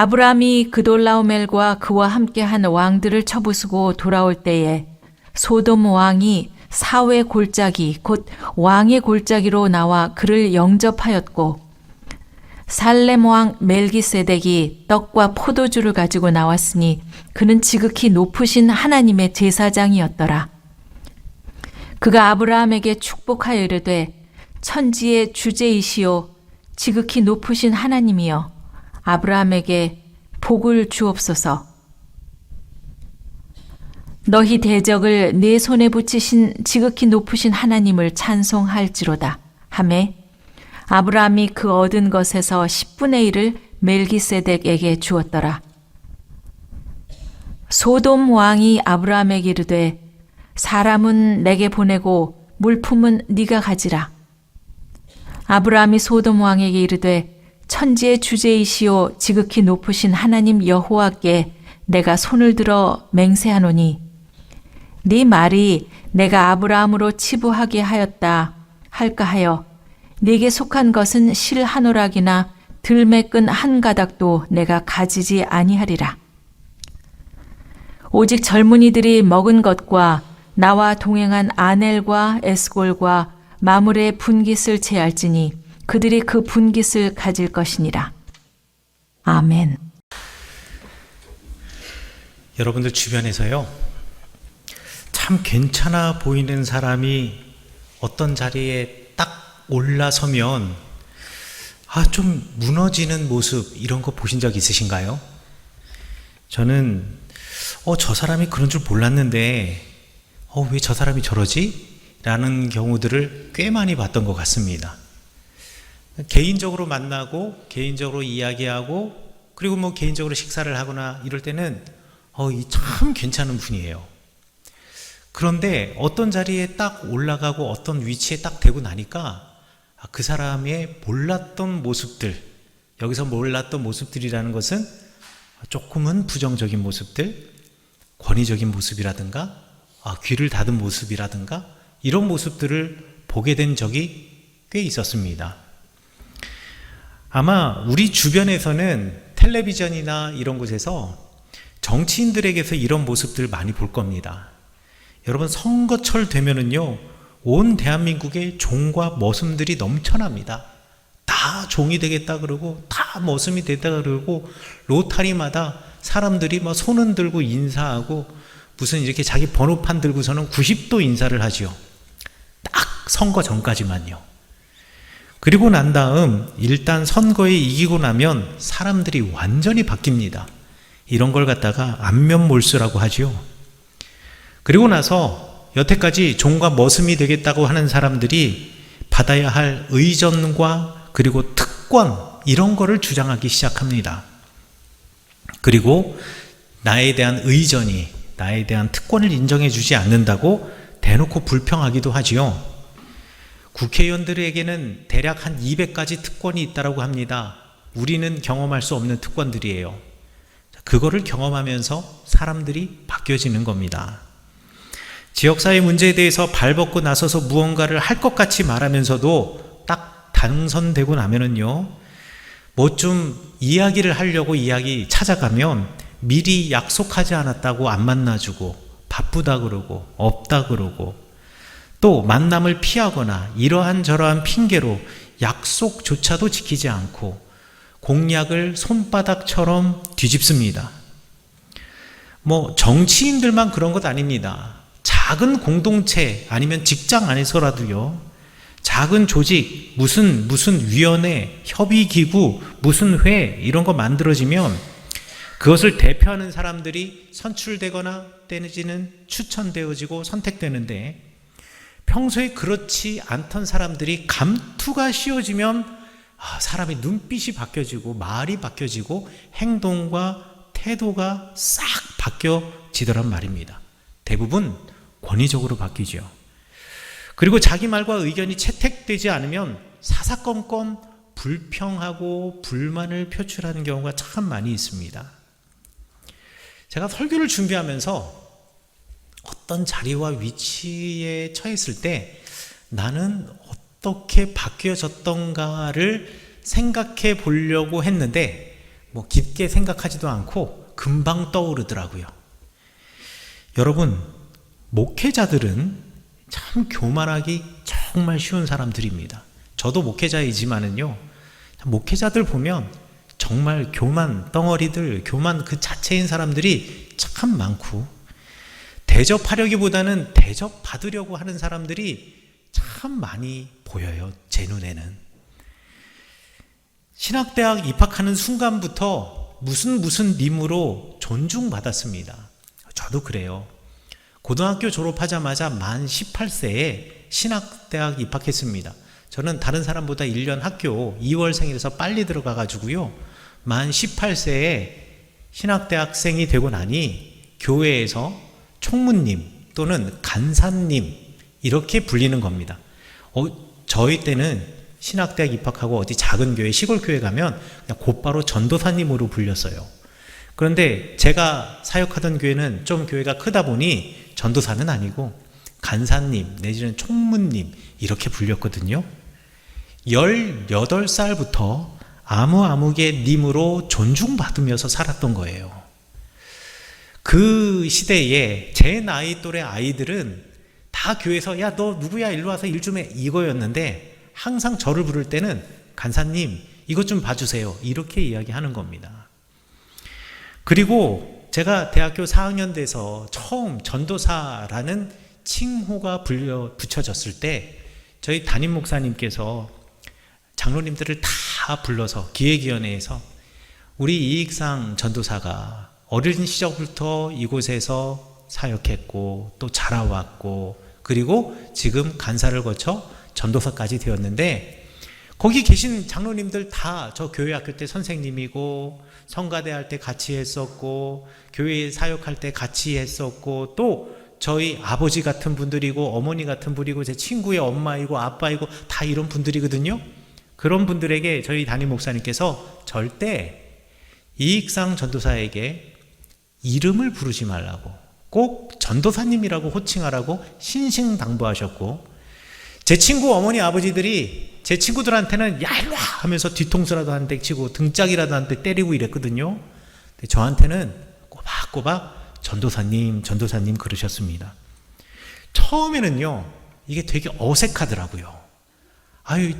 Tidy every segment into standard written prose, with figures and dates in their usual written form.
아브라함이 그돌라오멜과 그와 함께한 왕들을 쳐부수고 돌아올 때에 소돔 왕이 사회 골짜기 곧 왕의 골짜기로 나와 그를 영접하였고 살렘 왕 멜기세덱이 떡과 포도주를 가지고 나왔으니 그는 지극히 높으신 하나님의 제사장이었더라. 그가 아브라함에게 축복하여 이르되 천지의 주제이시오 지극히 높으신 하나님이여 아브라함에게 복을 주옵소서. 너희 대적을 내 손에 붙이신 지극히 높으신 하나님을 찬송할지로다 하매 아브라함이 그 얻은 것에서 10분의 1을 멜기세덱에게 주었더라. 소돔 왕이 아브라함에게 이르되 사람은 내게 보내고 물품은 네가 가지라. 아브라함이 소돔 왕에게 이르되 천지의 주제이시오 지극히 높으신 하나님 여호와께 내가 손을 들어 맹세하노니 네 말이 내가 아브라함으로 치부하게 하였다 할까 하여 네게 속한 것은 실 한 오락이나 들매 끈 한 가닥도 내가 가지지 아니하리라. 오직 젊은이들이 먹은 것과 나와 동행한 아넬과 에스골과 마물의 분깃을 제할지니 그들이 그 분깃을 가질 것이니라. 아멘. 여러분들 주변에서요, 참 괜찮아 보이는 사람이 어떤 자리에 딱 올라서면 좀 무너지는 모습 이런 거 보신 적 있으신가요? 저는 저 사람이 그런 줄 몰랐는데 왜 저 사람이 저러지? 라는 경우들을 꽤 많이 봤던 것 같습니다. 개인적으로 만나고 개인적으로 이야기하고 그리고 개인적으로 식사를 하거나 이럴 때는 이 참 괜찮은 분이에요. 그런데 어떤 자리에 딱 올라가고 어떤 위치에 딱 되고 나니까 그 사람의 몰랐던 모습들, 여기서 몰랐던 모습들이라는 것은 조금은 부정적인 모습들, 권위적인 모습이라든가 귀를 닫은 모습이라든가 이런 모습들을 보게 된 적이 꽤 있었습니다. 아마 우리 주변에서는 텔레비전이나 이런 곳에서 정치인들에게서 이런 모습들 많이 볼 겁니다. 여러분 선거철 되면은요 온 대한민국에 종과 머슴들이 넘쳐납니다. 다 종이 되겠다 그러고 다 머슴이 되겠다 그러고 로타리마다 사람들이 손은 들고 인사하고 무슨 이렇게 자기 번호판 들고서는 90도 인사를 하지요. 딱 선거 전까지만요. 그리고 난 다음 일단 선거에 이기고 나면 사람들이 완전히 바뀝니다. 이런 걸 갖다가 안면몰수라고 하지요. 그리고 나서 여태까지 종과 머슴이 되겠다고 하는 사람들이 받아야 할 의전과 그리고 특권 이런 거를 주장하기 시작합니다. 그리고 나에 대한 의전이 나에 대한 특권을 인정해 주지 않는다고 대놓고 불평하기도 하지요. 국회의원들에게는 대략 한 200가지 특권이 있다고 합니다. 우리는 경험할 수 없는 특권들이에요. 그거를 경험하면서 사람들이 바뀌어지는 겁니다. 지역사회 문제에 대해서 발벗고 나서서 무언가를 할 것 같이 말하면서도 딱 당선되고 나면은요, 좀 이야기를 하려고 이야기 찾아가면 미리 약속하지 않았다고 안 만나주고 바쁘다 그러고 없다 그러고 또 만남을 피하거나 이러한 저러한 핑계로 약속조차도 지키지 않고 공약을 손바닥처럼 뒤집습니다. 정치인들만 그런 것 아닙니다. 작은 공동체 아니면 직장 안에서라도요, 작은 조직, 무슨 위원회, 협의기구, 무슨 회 이런 거 만들어지면 그것을 대표하는 사람들이 선출되거나 때는 추천되어지고 선택되는데 평소에 그렇지 않던 사람들이 감투가 씌워지면 사람의 눈빛이 바뀌어지고 말이 바뀌어지고 행동과 태도가 싹 바뀌어지더란 말입니다. 대부분 권위적으로 바뀌죠. 그리고 자기 말과 의견이 채택되지 않으면 사사건건 불평하고 불만을 표출하는 경우가 참 많이 있습니다. 제가 설교를 준비하면서 어떤 자리와 위치에 처했을 때 나는 어떻게 바뀌어졌던가를 생각해 보려고 했는데 뭐 깊게 생각하지도 않고 금방 떠오르더라고요. 여러분, 목회자들은 참 교만하기 정말 쉬운 사람들입니다. 저도 목회자이지만은요, 목회자들 보면 정말 교만 덩어리들, 교만 그 자체인 사람들이 참 많고, 대접하려기보다는 대접받으려고 하는 사람들이 참 많이 보여요, 제 눈에는. 신학대학 입학하는 순간부터 무슨 님으로 존중받았습니다. 저도 그래요. 고등학교 졸업하자마자 만 18세에 신학대학 입학했습니다. 저는 다른 사람보다 1년 학교 2월생이라서 빨리 들어가가지고요, 만 18세에 신학대학생이 되고 나니 교회에서 총무님 또는 간사님 이렇게 불리는 겁니다. 저희 때는 신학대학 입학하고 어디 작은 교회, 시골 교회 가면 그냥 곧바로 전도사님으로 불렸어요. 그런데 제가 사역하던 교회는 좀 교회가 크다 보니 전도사는 아니고 간사님 내지는 총무님 이렇게 불렸거든요. 18살부터 아무개 님으로 존중받으면서 살았던 거예요. 그 시대에 제 나이 또래 아이들은 다 교회에서 야, 너 누구야? 일로 와서 일 좀 해. 이거였는데 항상 저를 부를 때는 간사님 이것 좀 봐주세요. 이렇게 이야기하는 겁니다. 그리고 제가 대학교 4학년 돼서 처음 전도사라는 칭호가 붙여졌을 때 저희 담임 목사님께서 장로님들을 다 불러서 기획위원회에서 우리 이익상 전도사가 어린 시절부터 이곳에서 사역했고 또 자라왔고 그리고 지금 간사를 거쳐 전도사까지 되었는데 거기 계신 장로님들 다 저 교회 학교 때 선생님이고 성가대 할 때 같이 했었고 교회 사역할 때 같이 했었고 또 저희 아버지 같은 분들이고 어머니 같은 분이고 제 친구의 엄마이고 아빠이고 다 이런 분들이거든요. 그런 분들에게 저희 담임 목사님께서 절대 이익상 전도사에게 이름을 부르지 말라고 꼭 전도사님이라고 호칭하라고 신신당부하셨고 제 친구 어머니 아버지들이 제 친구들한테는 야 일로와 하면서 뒤통수라도 한 대 치고 등짝이라도 한 대 때리고 이랬거든요. 근데 저한테는 꼬박꼬박 전도사님 그러셨습니다. 처음에는요 이게 되게 어색하더라고요. 아유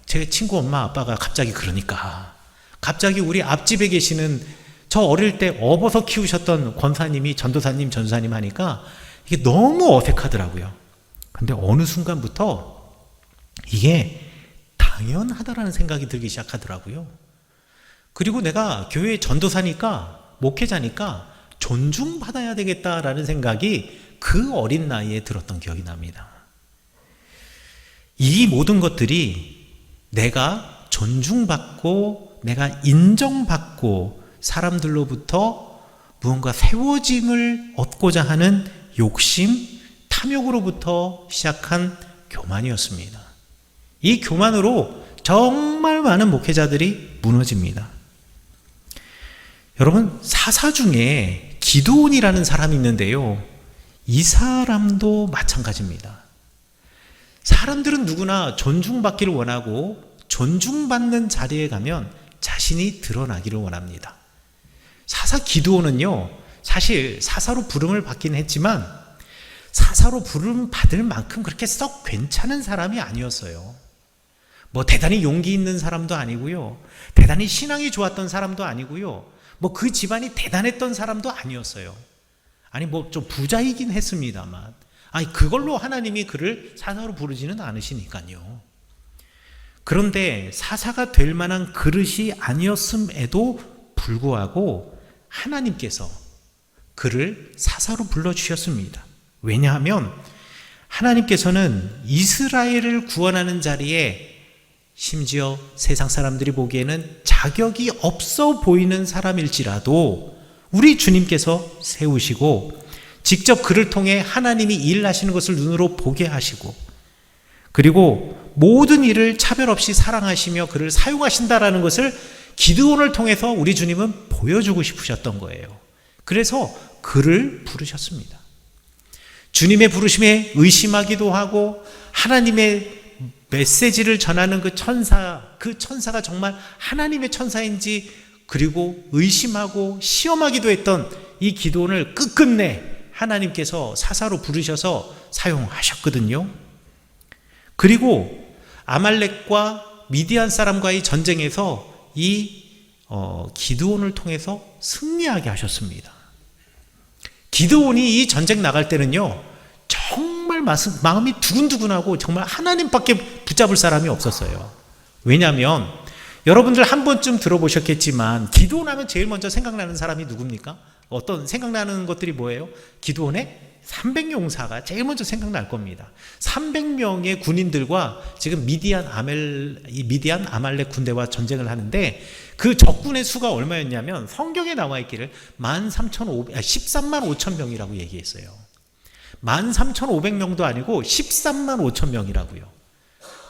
제 친구 엄마 아빠가 갑자기 그러니까 갑자기 우리 앞집에 계시는 저 어릴 때 업어서 키우셨던 권사님이 전도사님 하니까 이게 너무 어색하더라고요. 근데 어느 순간부터 이게 당연하다라는 생각이 들기 시작하더라고요. 그리고 내가 교회 전도사니까 목회자니까 존중받아야 되겠다라는 생각이 그 어린 나이에 들었던 기억이 납니다. 이 모든 것들이 내가 존중받고 내가 인정받고 사람들로부터 무언가 세워짐을 얻고자 하는 욕심, 탐욕으로부터 시작한 교만이었습니다. 이 교만으로 정말 많은 목회자들이 무너집니다. 여러분 사사 중에 기드온이라는 사람이 있는데요. 이 사람도 마찬가지입니다. 사람들은 누구나 존중받기를 원하고 존중받는 자리에 가면 자신이 드러나기를 원합니다. 사사 기드온은요 사실 사사로 부름을 받긴 했지만 사사로 부름 받을 만큼 그렇게 썩 괜찮은 사람이 아니었어요. 뭐 대단히 용기 있는 사람도 아니고요. 대단히 신앙이 좋았던 사람도 아니고요. 뭐 그 집안이 대단했던 사람도 아니었어요. 아니 뭐 좀 부자이긴 했습니다만 아니 그걸로 하나님이 그를 사사로 부르지는 않으시니까요. 그런데 사사가 될 만한 그릇이 아니었음에도 불구하고 하나님께서 그를 사사로 불러주셨습니다. 왜냐하면 하나님께서는 이스라엘을 구원하는 자리에 심지어 세상 사람들이 보기에는 자격이 없어 보이는 사람일지라도 우리 주님께서 세우시고 직접 그를 통해 하나님이 일하시는 것을 눈으로 보게 하시고 그리고 모든 일을 차별 없이 사랑하시며 그를 사용하신다라는 것을 기드온을 통해서 우리 주님은 보여주고 싶으셨던 거예요. 그래서 그를 부르셨습니다. 주님의 부르심에 의심하기도 하고 하나님의 메시지를 전하는 그 천사가 정말 하나님의 천사인지 그리고 의심하고 시험하기도 했던 이 기드온을 끝끝내 하나님께서 사사로 부르셔서 사용하셨거든요. 그리고 아말렉과 미디안 사람과의 전쟁에서 이 기드온을 통해서 승리하게 하셨습니다. 기드온이 이 전쟁 나갈 때는요, 정말 마음이 두근두근하고 정말 하나님밖에 붙잡을 사람이 없었어요. 왜냐하면 여러분들 한 번쯤 들어보셨겠지만 기드온 하면 제일 먼저 생각나는 사람이 누굽니까? 어떤 생각나는 것들이 뭐예요? 기드온의 300용사가 제일 먼저 생각날 겁니다. 300명의 군인들과 지금 미디안 아말렉 군대와 전쟁을 하는데 그 적군의 수가 얼마였냐면 성경에 나와 있기를 13만 5천 명이라고 얘기했어요. 13,500명도 아니고 13만 5천 명이라고요.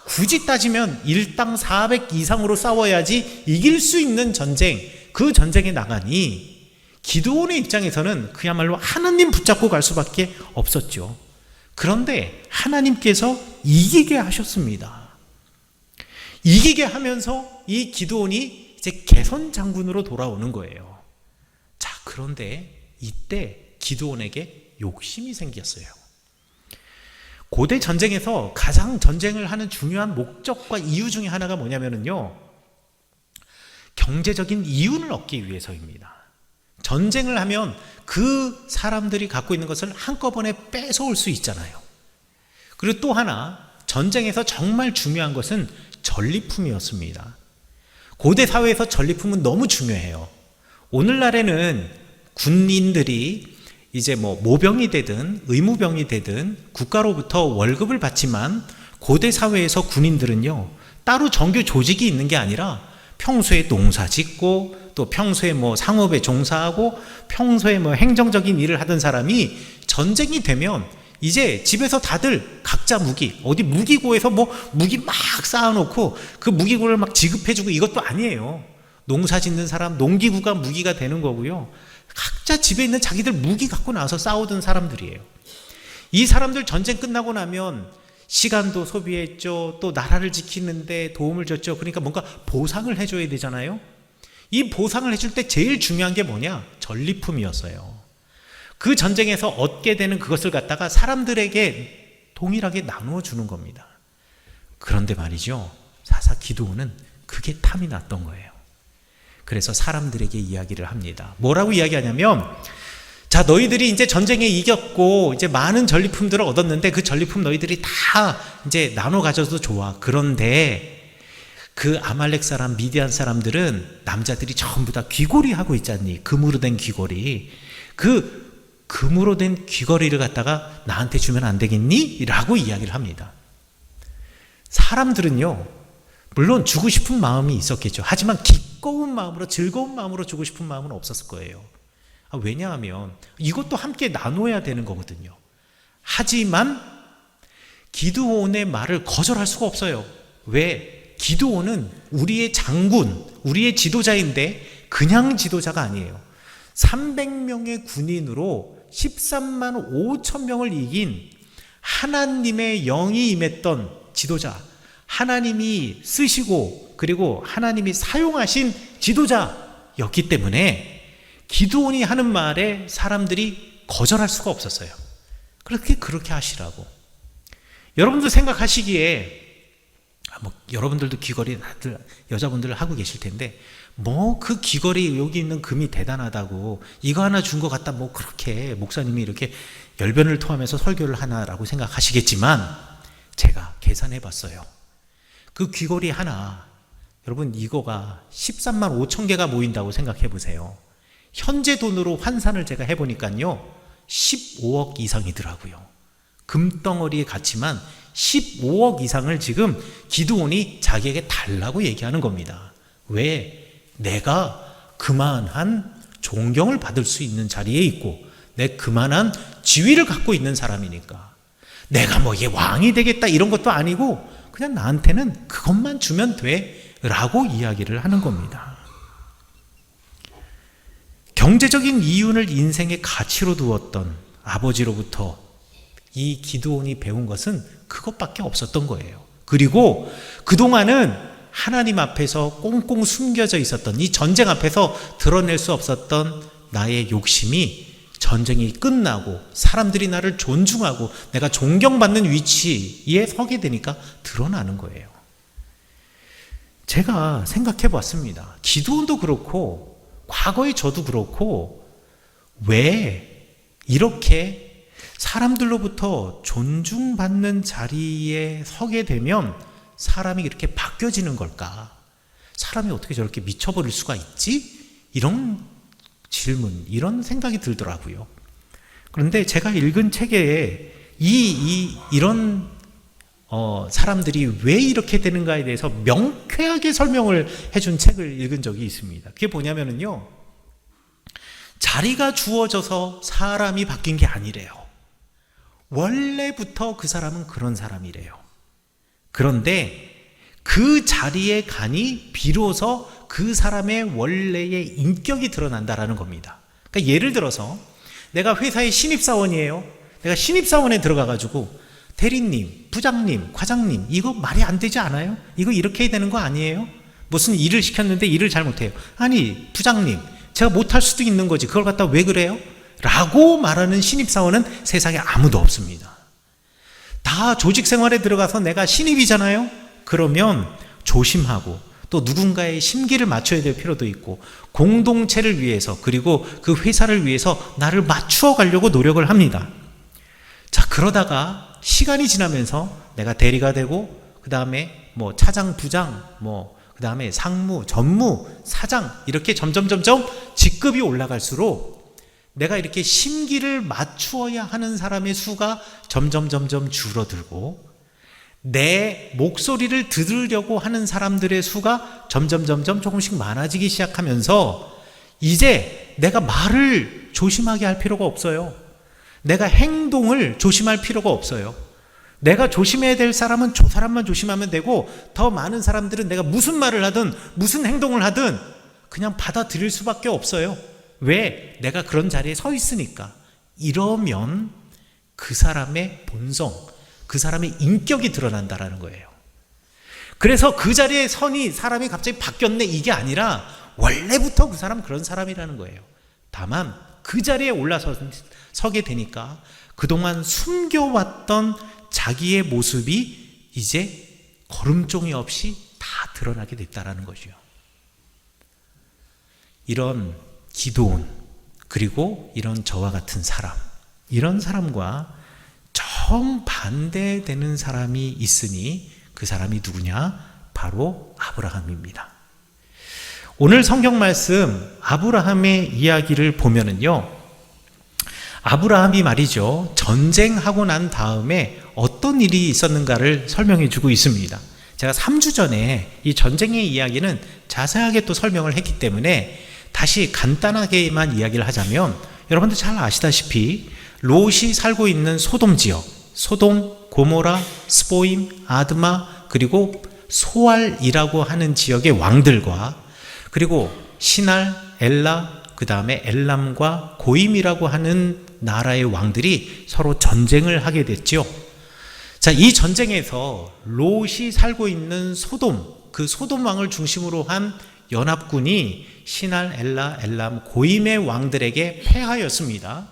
굳이 따지면 일당 400 이상으로 싸워야지 이길 수 있는 전쟁, 그 전쟁에 나가니 기드온의 입장에서는 그야말로 하나님 붙잡고 갈 수밖에 없었죠. 그런데 하나님께서 이기게 하셨습니다. 이기게 하면서 이 기드온이 이제 개선 장군으로 돌아오는 거예요. 자, 그런데 이때 기드온에게 욕심이 생겼어요. 고대 전쟁에서 가장 전쟁을 하는 중요한 목적과 이유 중에 하나가 뭐냐면요, 경제적인 이윤을 얻기 위해서입니다. 전쟁을 하면 그 사람들이 갖고 있는 것을 한꺼번에 뺏어올 수 있잖아요. 그리고 또 하나, 전쟁에서 정말 중요한 것은 전리품이었습니다. 고대 사회에서 전리품은 너무 중요해요. 오늘날에는 군인들이 이제 모병이 되든 의무병이 되든 국가로부터 월급을 받지만 고대 사회에서 군인들은요, 따로 정규 조직이 있는 게 아니라 평소에 농사 짓고 또 평소에 상업에 종사하고 평소에 행정적인 일을 하던 사람이 전쟁이 되면 이제 집에서 다들 각자 어디 무기고에서 무기 막 쌓아놓고 그 무기고를 막 지급해주고 이것도 아니에요. 농사 짓는 사람, 농기구가 무기가 되는 거고요. 각자 집에 있는 자기들 무기 갖고 나와서 싸우던 사람들이에요. 이 사람들 전쟁 끝나고 나면 시간도 소비했죠. 또 나라를 지키는데 도움을 줬죠. 그러니까 뭔가 보상을 해줘야 되잖아요. 이 보상을 해줄 때 제일 중요한 게 뭐냐? 전리품이었어요. 그 전쟁에서 얻게 되는 그것을 갖다가 사람들에게 동일하게 나누어 주는 겁니다. 그런데 말이죠, 사사 기드온은 그게 탐이 났던 거예요. 그래서 사람들에게 이야기를 합니다. 뭐라고 이야기하냐면, 자, 너희들이 이제 전쟁에 이겼고 이제 많은 전리품들을 얻었는데 그 전리품 너희들이 다 이제 나눠 가져도 좋아. 그런데 그 아말렉 사람, 미디안 사람들은 남자들이 전부 다 귀걸이 하고 있잖니. 금으로 된 귀걸이. 그 금으로 된 귀걸이를 갖다가 나한테 주면 안 되겠니? 라고 이야기를 합니다. 사람들은요, 물론 주고 싶은 마음이 있었겠죠. 하지만 기꺼운 마음으로, 즐거운 마음으로 주고 싶은 마음은 없었을 거예요. 왜냐하면 이것도 함께 나눠야 되는 거거든요. 하지만 기드온의 말을 거절할 수가 없어요. 왜? 기드온은 우리의 장군, 우리의 지도자인데 그냥 지도자가 아니에요. 300명의 군인으로 13만 5천 명을 이긴 하나님의 영이 임했던 지도자, 하나님이 쓰시고 그리고 하나님이 사용하신 지도자였기 때문에 기드온이 하는 말에 사람들이 거절할 수가 없었어요. 그렇게 하시라고. 여러분들 생각하시기에 여러분들도 귀걸이 다들 여자분들 하고 계실 텐데 그 귀걸이 여기 있는 금이 대단하다고 이거 하나 준 것 같다 그렇게 목사님이 이렇게 열변을 토하면서 설교를 하나라고 생각하시겠지만 제가 계산해 봤어요. 그 귀걸이 하나, 여러분 이거가 13만 5천 개가 모인다고 생각해 보세요. 현재 돈으로 환산을 제가 해보니까요 15억 이상이더라고요. 금덩어리의 가치만 15억 이상을 지금 기드온이 자기에게 달라고 얘기하는 겁니다. 왜? 내가 그만한 존경을 받을 수 있는 자리에 있고 내 그만한 지위를 갖고 있는 사람이니까 내가 이게 왕이 되겠다 이런 것도 아니고 그냥 나한테는 그것만 주면 돼 라고 이야기를 하는 겁니다. 경제적인 이윤을 인생의 가치로 두었던 아버지로부터 이 기드온이 배운 것은 그것밖에 없었던 거예요. 그리고 그동안은 하나님 앞에서 꽁꽁 숨겨져 있었던 이 전쟁 앞에서 드러낼 수 없었던 나의 욕심이 전쟁이 끝나고 사람들이 나를 존중하고 내가 존경받는 위치에 서게 되니까 드러나는 거예요. 제가 생각해 봤습니다. 기도원도 그렇고 과거의 저도 그렇고 왜 이렇게 사람들로부터 존중받는 자리에 서게 되면 사람이 이렇게 바뀌어지는 걸까? 사람이 어떻게 저렇게 미쳐버릴 수가 있지? 이런 질문, 이런 생각이 들더라고요. 그런데 제가 읽은 책에 이런 사람들이 왜 이렇게 되는가에 대해서 명쾌하게 설명을 해준 책을 읽은 적이 있습니다. 그게 뭐냐면요, 자리가 주어져서 사람이 바뀐 게 아니래요. 원래부터 그 사람은 그런 사람이래요. 그런데 그 자리에 가니 비로소 그 사람의 원래의 인격이 드러난다라는 겁니다. 그러니까 예를 들어서 내가 회사의 신입사원이에요. 내가 신입사원에 들어가가지고 대리님, 부장님, 과장님, 이거 말이 안 되지 않아요? 이거 이렇게 해야 되는 거 아니에요? 무슨 일을 시켰는데 일을 잘 못해요. 아니, 부장님, 제가 못할 수도 있는 거지. 그걸 갖다 왜 그래요? 라고 말하는 신입사원은 세상에 아무도 없습니다. 다 조직 생활에 들어가서 내가 신입이잖아요? 그러면 조심하고 또 누군가의 심기를 맞춰야 될 필요도 있고 공동체를 위해서 그리고 그 회사를 위해서 나를 맞추어 가려고 노력을 합니다. 자, 그러다가 시간이 지나면서 내가 대리가 되고 그 다음에 뭐 차장, 부장, 그 다음에 상무, 전무, 사장 이렇게 점점 직급이 올라갈수록 내가 이렇게 심기를 맞추어야 하는 사람의 수가 점점 줄어들고 내 목소리를 들으려고 하는 사람들의 수가 점점 조금씩 많아지기 시작하면서 이제 내가 말을 조심하게 할 필요가 없어요. 내가 행동을 조심할 필요가 없어요. 내가 조심해야 될 사람은 저 사람만 조심하면 되고 더 많은 사람들은 내가 무슨 말을 하든 무슨 행동을 하든 그냥 받아들일 수밖에 없어요. 왜? 내가 그런 자리에 서 있으니까. 이러면 그 사람의 본성, 그 사람의 인격이 드러난다라는 거예요. 그래서 그 자리에 서니 사람이 갑자기 바뀌었네 이게 아니라 원래부터 그 사람 그런 사람이라는 거예요. 다만 그 자리에 올라서게 되니까 그동안 숨겨왔던 자기의 모습이 이제 거름종이 없이 다 드러나게 됐다라는 거죠. 이런 기도원 그리고 이런 저와 같은 사람, 이런 사람과 정반대되는 사람이 있으니 그 사람이 누구냐? 바로 아브라함입니다. 오늘 성경 말씀 아브라함의 이야기를 보면은요, 아브라함이 말이죠, 전쟁하고 난 다음에 어떤 일이 있었는가를 설명해 주고 있습니다. 제가 3주 전에 이 전쟁의 이야기는 자세하게 또 설명을 했기 때문에 다시 간단하게만 이야기를 하자면, 여러분들 잘 아시다시피 롯이 살고 있는 소돔 지역, 소돔, 고모라, 스보임, 아드마, 그리고 소알이라고 하는 지역의 왕들과 그리고 시날, 엘라, 그 다음에 엘람과 고임이라고 하는 나라의 왕들이 서로 전쟁을 하게 됐죠. 자, 이 전쟁에서 롯이 살고 있는 소돔, 그 소돔 왕을 중심으로 한 연합군이 시날, 엘라, 엘람, 고임의 왕들에게 패하였습니다.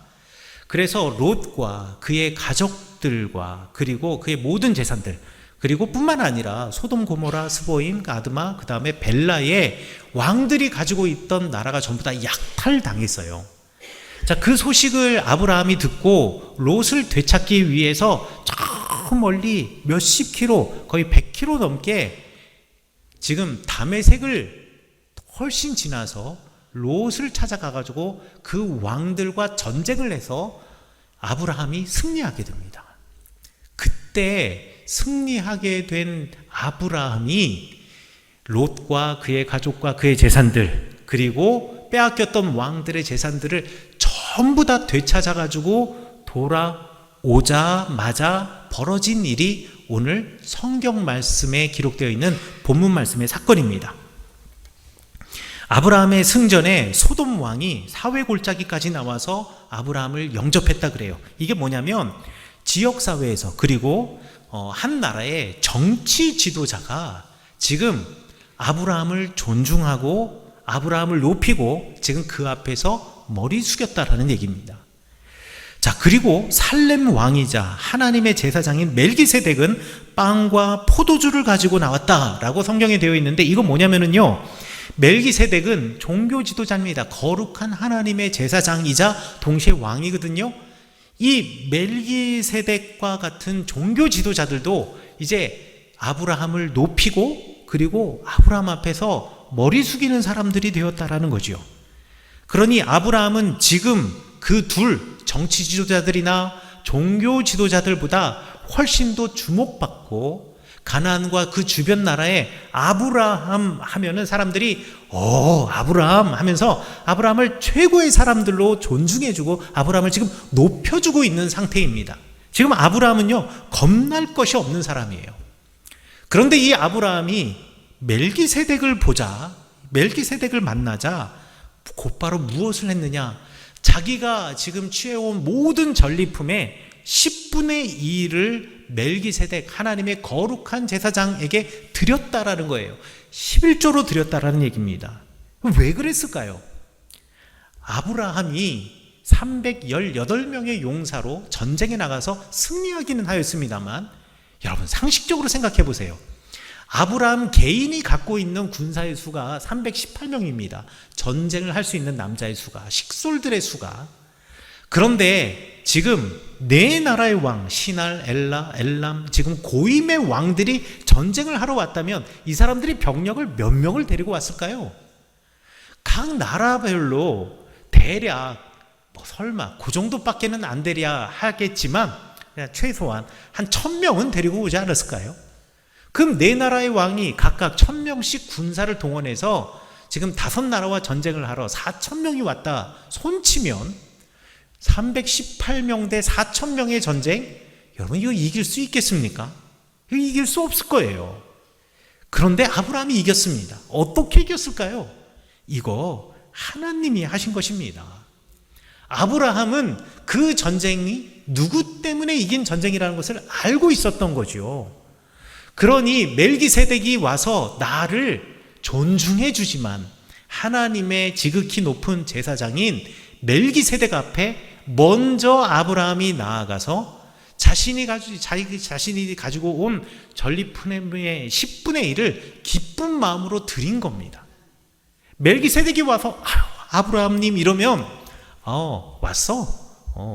그래서 롯과 그의 가족들과 그리고 그의 모든 재산들, 그리고 뿐만 아니라 소돔, 고모라, 스보임, 아드마, 그 다음에 벨라의 왕들이 가지고 있던 나라가 전부 다 약탈당했어요. 자, 그 소식을 아브라함이 듣고 롯을 되찾기 위해서 저 멀리 몇십 킬로, 거의 100킬로 넘게 지금 다메섹을 훨씬 지나서 롯을 찾아가가지고 그 왕들과 전쟁을 해서 아브라함이 승리하게 됩니다. 그때 승리하게 된 아브라함이 롯과 그의 가족과 그의 재산들, 그리고 빼앗겼던 왕들의 재산들을 전부 다 되찾아가지고 돌아오자마자 벌어진 일이 오늘 성경 말씀에 기록되어 있는 본문 말씀의 사건입니다. 아브라함의 승전에 소돔 왕이 사회골짜기까지 나와서 아브라함을 영접했다 그래요. 이게 뭐냐면 지역사회에서 그리고 한 나라의 정치 지도자가 지금 아브라함을 존중하고 아브라함을 높이고 지금 그 앞에서 머리 숙였다라는 얘기입니다. 자, 그리고 살렘 왕이자 하나님의 제사장인 멜기세덱은 빵과 포도주를 가지고 나왔다라고 성경에 되어 있는데, 이거 뭐냐면은요, 멜기세덱은 종교 지도자입니다. 거룩한 하나님의 제사장이자 동시에 왕이거든요. 이 멜기세덱과 같은 종교 지도자들도 이제 아브라함을 높이고 그리고 아브라함 앞에서 머리 숙이는 사람들이 되었다라는 거죠. 그러니 아브라함은 지금 그 둘 정치 지도자들이나 종교 지도자들보다 훨씬 더 주목받고, 가나안과 그 주변 나라에 아브라함 하면은 사람들이 아브라함 하면서 아브라함을 최고의 사람들로 존중해주고 아브라함을 지금 높여주고 있는 상태입니다. 지금 아브라함은요, 겁날 것이 없는 사람이에요. 그런데 이 아브라함이 멜기세덱을 만나자 곧바로 무엇을 했느냐? 자기가 지금 취해온 모든 전리품의 10분의 2를 멜기세덱, 하나님의 거룩한 제사장에게 드렸다라는 거예요. 11조로 드렸다라는 얘기입니다. 왜 그랬을까요? 아브라함이 318명의 용사로 전쟁에 나가서 승리하기는 하였습니다만, 여러분 상식적으로 생각해 보세요. 아브라함 개인이 갖고 있는 군사의 수가 318명입니다. 전쟁을 할 수 있는 남자의 수가, 식솔들의 수가. 그런데 지금 네 나라의 왕, 시날, 엘라, 엘람, 지금 고임의 왕들이 전쟁을 하러 왔다면 이 사람들이 병력을 몇 명을 데리고 왔을까요? 각 나라별로 대략 설마 그 정도밖에는 안 되랴 하겠지만 최소한 한 1000명은 데리고 오지 않았을까요? 그럼 네 나라의 왕이 각각 1000명씩 군사를 동원해서 지금 5나라와 전쟁을 하러 4000명이 왔다 손치면 318명 대 4000명의 전쟁, 여러분 이거 이길 수 있겠습니까? 이거 이길 수 없을 거예요. 그런데 아브라함이 이겼습니다. 어떻게 이겼을까요? 이거 하나님이 하신 것입니다. 아브라함은 그 전쟁이 누구 때문에 이긴 전쟁이라는 것을 알고 있었던 거죠. 그러니 멜기세덱이 와서 나를 존중해 주지만 하나님의 지극히 높은 제사장인 멜기세덱 앞에 먼저 아브라함이 나아가서 자신이 가지고 온 전리품의 10분의 1을 기쁜 마음으로 드린 겁니다. 멜기세덱이 와서 아브라함님 이러면 왔어?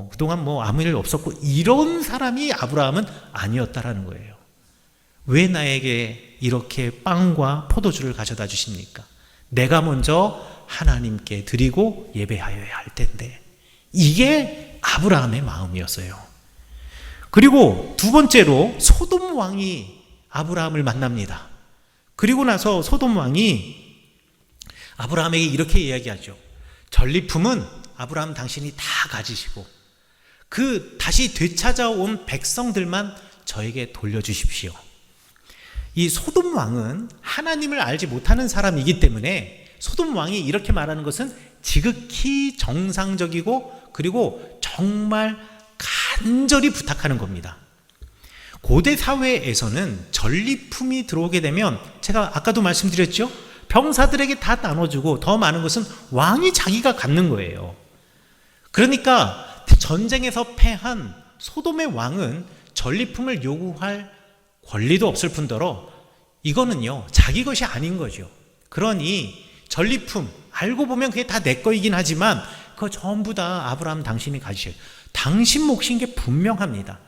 그동안 뭐 아무 일 없었고, 이런 사람이 아브라함은 아니었다라는 거예요. 왜 나에게 이렇게 빵과 포도주를 가져다 주십니까? 내가 먼저 하나님께 드리고 예배하여야 할 텐데. 이게 아브라함의 마음이었어요. 그리고 두 번째로 소돔 왕이 아브라함을 만납니다. 그리고 나서 소돔 왕이 아브라함에게 이렇게 이야기하죠. 전리품은 아브라함 당신이 다 가지시고 그 다시 되찾아온 백성들만 저에게 돌려주십시오. 이 소돔 왕은 하나님을 알지 못하는 사람이기 때문에 소돔 왕이 이렇게 말하는 것은 지극히 정상적이고 그리고 정말 간절히 부탁하는 겁니다. 고대 사회에서는 전리품이 들어오게 되면 제가 아까도 말씀드렸죠? 병사들에게 다 나눠주고 더 많은 것은 왕이 자기가 갖는 거예요. 그러니까 전쟁에서 패한 소돔의 왕은 전리품을 요구할 권리도 없을 뿐더러 이거는요 자기 것이 아닌 거죠. 그러니 전리품 알고 보면 그게 다 내 거이긴 하지만 그거 전부 다 아브라함 당신이 가지셔요. 당신 몫인 게 분명합니다.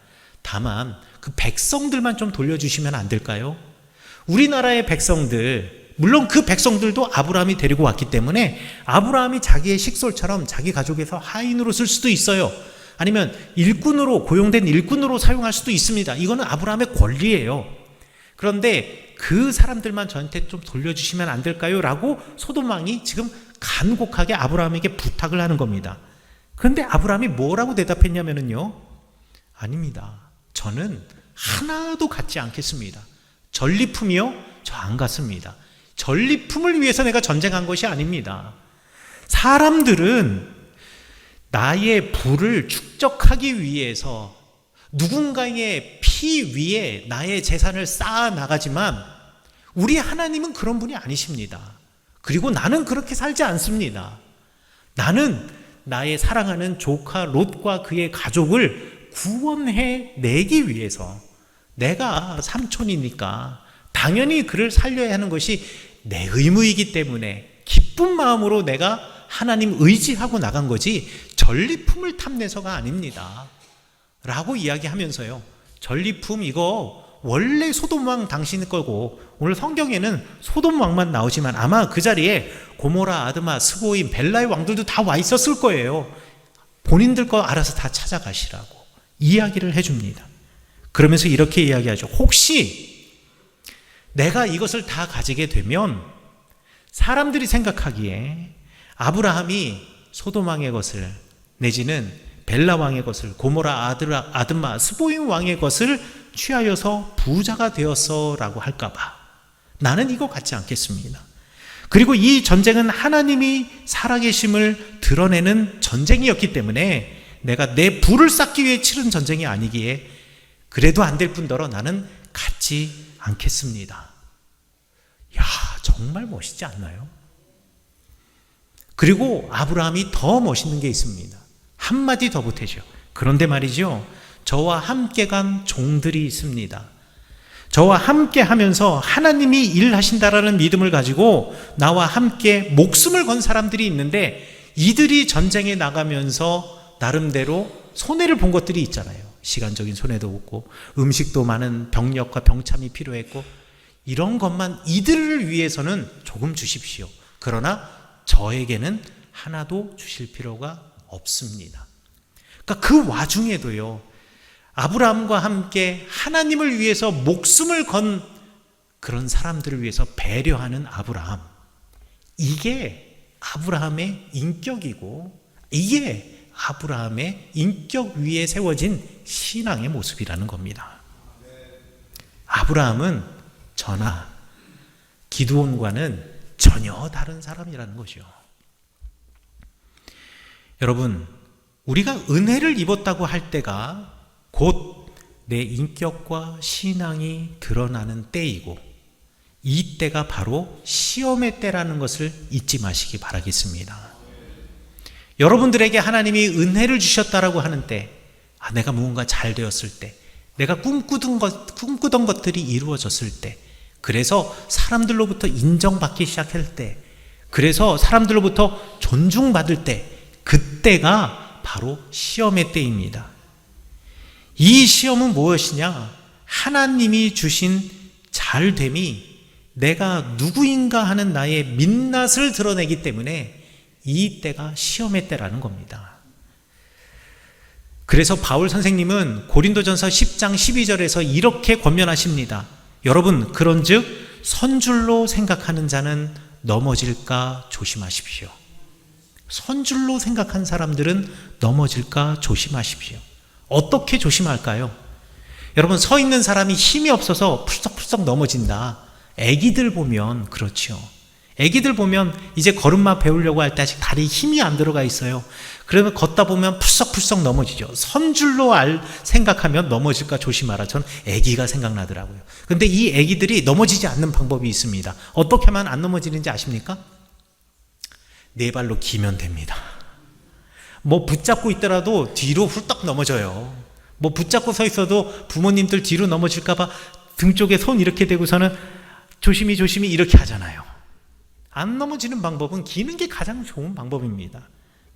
다만 그 백성들만 좀 돌려주시면 안 될까요? 우리나라의 백성들, 물론 그 백성들도 아브라함이 데리고 왔기 때문에 아브라함이 자기의 식솔처럼 자기 가족에서 하인으로 쓸 수도 있어요. 아니면 일꾼으로, 고용된 일꾼으로 사용할 수도 있습니다. 이거는 아브라함의 권리예요. 그런데 그 사람들만 저한테 좀 돌려주시면 안 될까요? 라고 소돔 왕이 지금 간곡하게 아브라함에게 부탁을 하는 겁니다. 그런데 아브라함이 뭐라고 대답했냐면요, 아닙니다. 저는 하나도 갖지 않겠습니다. 전리품이요? 저 안 갖습니다. 전리품을 위해서 내가 전쟁한 것이 아닙니다. 사람들은 나의 부를 축적하기 위해서 누군가의 피 위에 나의 재산을 쌓아 나가지만 우리 하나님은 그런 분이 아니십니다. 그리고 나는 그렇게 살지 않습니다. 나는 나의 사랑하는 조카 롯과 그의 가족을 구원해 내기 위해서 내가 삼촌이니까 당연히 그를 살려야 하는 것이 내 의무이기 때문에 기쁜 마음으로 내가 하나님 의지하고 나간 거지 전리품을 탐내서가 아닙니다. 라고 이야기하면서요. 전리품 이거 원래 소돔왕 당신 거고 오늘 성경에는 소돔왕만 나오지만 아마 그 자리에 고모라, 아드마, 스보임, 벨라의 왕들도 다 와 있었을 거예요. 본인들 거 알아서 다 찾아가시라고 이야기를 해줍니다. 그러면서 이렇게 이야기하죠. 혹시 내가 이것을 다 가지게 되면 사람들이 생각하기에 아브라함이 소돔 왕의 것을 내지는 벨라 왕의 것을 고모라, 아드마, 스보임 왕의 것을 취하여서 부자가 되었어라고 할까봐 나는 이거 갖지 않겠습니다. 그리고 이 전쟁은 하나님이 살아계심을 드러내는 전쟁이었기 때문에 내가 내 부를 쌓기 위해 치른 전쟁이 아니기에 그래도 안 될 뿐더러 나는 갖지 않겠습니다. 야, 정말 멋있지 않나요? 그리고 아브라함이 더 멋있는 게 있습니다. 한마디 더 보태죠. 그런데 말이죠, 저와 함께 간 종들이 있습니다. 저와 함께 하면서 하나님이 일하신다라는 믿음을 가지고 나와 함께 목숨을 건 사람들이 있는데 이들이 전쟁에 나가면서 나름대로 손해를 본 것들이 있잖아요. 시간적인 손해도 없고 음식도 많은 병력과 병참이 필요했고 이런 것만 이들을 위해서는 조금 주십시오. 그러나 저에게는 하나도 주실 필요가 없습니다. 그러니까 그 와중에도요, 아브라함과 함께 하나님을 위해서 목숨을 건 그런 사람들을 위해서 배려하는 아브라함, 이게 아브라함의 인격이고 이게 아브라함의 인격 위에 세워진 신앙의 모습이라는 겁니다. 아브라함은 저나 기드온과는 전혀 다른 사람이라는 거죠. 여러분, 우리가 은혜를 입었다고 할 때가 곧 내 인격과 신앙이 드러나는 때이고 이 때가 바로 시험의 때라는 것을 잊지 마시기 바라겠습니다. 여러분들에게 하나님이 은혜를 주셨다라고 하는 때, 내가 무언가 잘 되었을 때, 내가 꿈꾸던 것들이 이루어졌을 때, 그래서 사람들로부터 인정받기 시작할 때, 그래서 사람들로부터 존중받을 때, 그때가 바로 시험의 때입니다. 이 시험은 무엇이냐? 하나님이 주신 잘됨이 내가 누구인가 하는 나의 민낯을 드러내기 때문에 이 때가 시험의 때라는 겁니다. 그래서 바울 선생님은 고린도전서 10장 12절에서 이렇게 권면하십니다. 여러분, 그런즉 선줄로 생각하는 자는 넘어질까 조심하십시오. 선줄로 생각한 사람들은 넘어질까 조심하십시오. 어떻게 조심할까요? 여러분, 서 있는 사람이 힘이 없어서 풀썩풀썩 넘어진다. 애기들 보면 그렇죠. 애기들 보면 이제 걸음마 배우려고 할 때 아직 다리에 힘이 안 들어가 있어요. 그러면 걷다 보면 풀썩풀썩 넘어지죠. 선줄로 생각하면 넘어질까 조심하라. 전 애기가 생각나더라고요. 근데 이 애기들이 넘어지지 않는 방법이 있습니다. 어떻게 하면 안 넘어지는지 아십니까? 네 발로 기면 됩니다. 뭐 붙잡고 있더라도 뒤로 훌떡 넘어져요. 뭐 붙잡고 서 있어도 부모님들 뒤로 넘어질까봐 등 쪽에 손 이렇게 대고서는 조심히 이렇게 하잖아요. 안 넘어지는 방법은 기는 게 가장 좋은 방법입니다.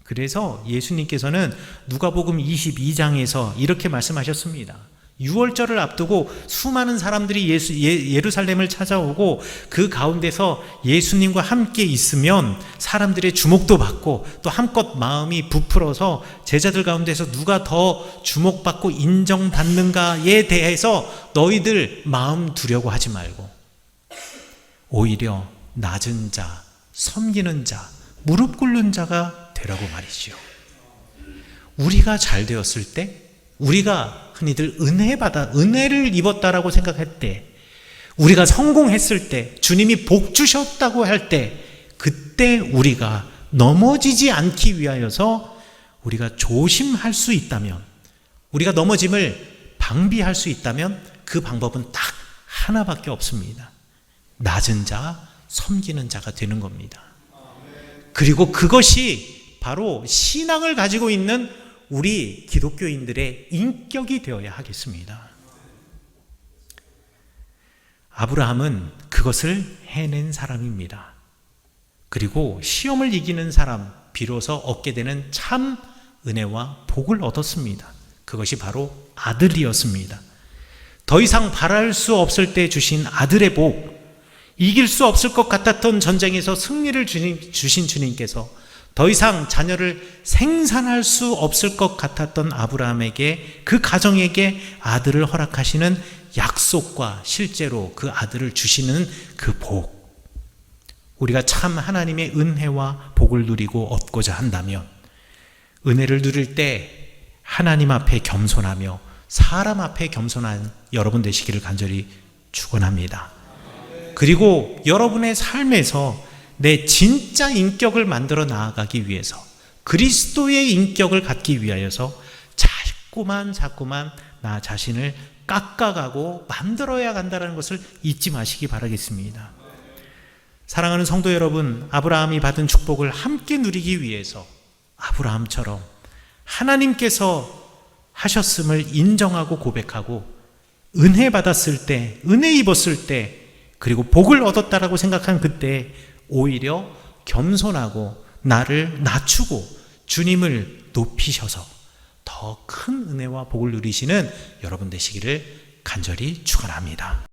그래서 예수님께서는 누가복음 22장에서 이렇게 말씀하셨습니다. 6월절을 앞두고 수많은 사람들이 예루살렘을 찾아오고 그 가운데서 예수님과 함께 있으면 사람들의 주목도 받고 또 한껏 마음이 부풀어서 제자들 가운데서 누가 더 주목받고 인정받는가에 대해서 너희들 마음 두려고 하지 말고 오히려 낮은 자, 섬기는 자, 무릎 꿇는 자가 되라고 말이죠. 우리가 잘 되었을 때, 우리가 흔히들 은혜를 입었다라고 생각할 때, 우리가 성공했을 때, 주님이 복 주셨다고 할 때, 그때 우리가 넘어지지 않기 위하여서 우리가 조심할 수 있다면, 우리가 넘어짐을 방비할 수 있다면 그 방법은 딱 하나밖에 없습니다. 낮은 자, 섬기는 자가 되는 겁니다. 그리고 그것이 바로 신앙을 가지고 있는 우리 기독교인들의 인격이 되어야 하겠습니다. 아브라함은 그것을 해낸 사람입니다. 그리고 시험을 이기는 사람, 비로소 얻게 되는 참 은혜와 복을 얻었습니다. 그것이 바로 아들이었습니다. 더 이상 바랄 수 없을 때 주신 아들의 복, 이길 수 없을 것 같았던 전쟁에서 승리를 주신 주님께서 더 이상 자녀를 생산할 수 없을 것 같았던 아브라함에게, 그 가정에게 아들을 허락하시는 약속과 실제로 그 아들을 주시는 그 복, 우리가 참 하나님의 은혜와 복을 누리고 얻고자 한다면 은혜를 누릴 때 하나님 앞에 겸손하며 사람 앞에 겸손한 여러분 되시기를 간절히 축원합니다. 그리고 여러분의 삶에서 내 진짜 인격을 만들어 나아가기 위해서, 그리스도의 인격을 갖기 위하여서 자꾸만 나 자신을 깎아가고 만들어야 간다는 것을 잊지 마시기 바라겠습니다. 사랑하는 성도 여러분, 아브라함이 받은 축복을 함께 누리기 위해서 아브라함처럼 하나님께서 하셨음을 인정하고 고백하고 은혜 받았을 때, 은혜 입었을 때, 그리고 복을 얻었다라고 생각한 그때 오히려 겸손하고 나를 낮추고 주님을 높이셔서 더 큰 은혜와 복을 누리시는 여러분 되시기를 간절히 축원합니다.